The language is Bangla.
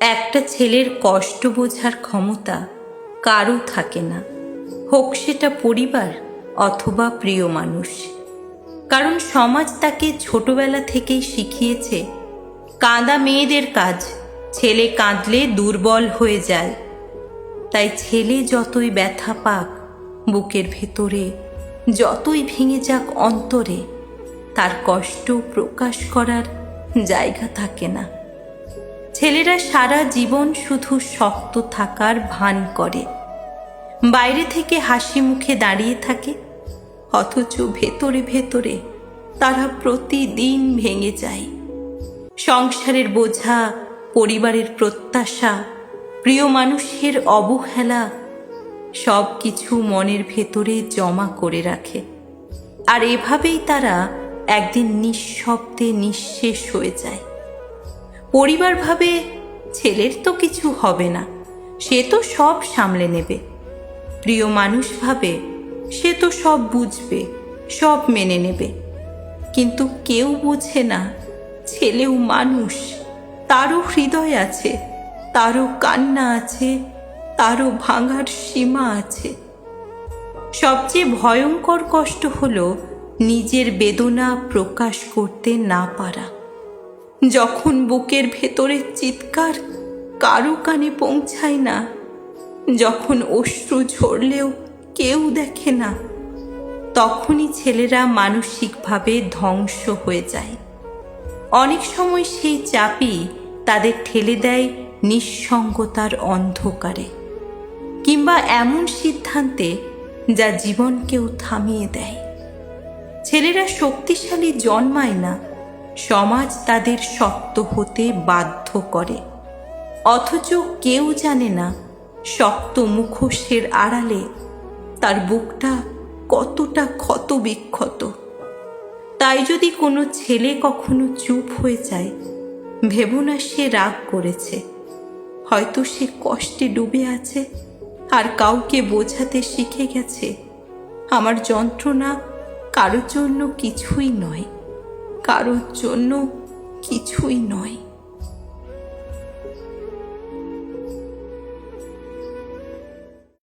একটা ছেলের কষ্ট বোঝার ক্ষমতা কারও থাকে না, হোক সেটা পরিবার অথবা প্রিয় মানুষ। কারণ সমাজ তাকে ছোটবেলা থেকেই শিখিয়েছে কাঁদা মেয়েদের কাজ, ছেলে কাঁদলে দুর্বল হয়ে যায়। তাই ছেলে যতই ব্যথা পাক বুকের ভেতরে, যতই ভেঙে যাক অন্তরে, তার কষ্ট প্রকাশ করার জায়গা থাকে না। ছেলেরা সারা জীবন শুধু শক্ত থাকার ভান করে, বাইরে থেকে হাসি মুখে দাঁড়িয়ে থাকে, অথচ ভেতরে ভেতরে তারা প্রতিদিন ভেঙে যায়। সংসারের বোঝা, পরিবারের প্রত্যাশা, প্রিয় মানুষের অবহেলা সব কিছু মনের ভেতরে জমা করে রাখে। আর এভাবেই তারা একদিন নিঃশব্দে নিঃশেষ হয়ে যায়। পরিবার ভাবে ছেলের তো কিছু হবে না, সে তো সব সামলে নেবে। প্রিয় মানুষ ভাবে সে তো সব বুঝবে, সব মেনে নেবে। কিন্তু কেউ বোঝে না ছেলেও মানুষ, তারও হৃদয় আছে, তারও কান্না আছে, তারও ভাঙার সীমা আছে। সবচেয়ে ভয়ঙ্কর কষ্ট হলো নিজের বেদনা প্রকাশ করতে না পারা। যখন বুকের ভেতরের চিৎকার কারো কানে পৌঁছায় না, যখন অশ্রু ঝরলেও কেউ দেখে না, তখনই ছেলেরা মানসিকভাবে ধ্বংস হয়ে যায়। অনেক সময় সেই চাপই তাদের ঠেলে দেয় নিঃসঙ্গতার অন্ধকারে, কিংবা এমন সিদ্ধান্তে যা জীবনকেও থামিয়ে দেয়। ছেলেরা শক্তিশালী জন্মায় না, সমাজ তাদের শক্ত হতে বাধ্য করে। অথচ কেউ জানে না শক্ত মুখোশের আড়ালে তার বুকটা কতটা ক্ষত বিক্ষত। তাই যদি কোনো ছেলে কখনো চুপ হয়ে যায়, ভেবো না সে রাগ করেছে, হয়তো সে কষ্টে ডুবে আছে আর কাউকে বোঝাতে শিখে গেছে আমার যন্ত্রণা কারোর জন্য কিছুই নয়, কারোর জন্য কিছুই নয়।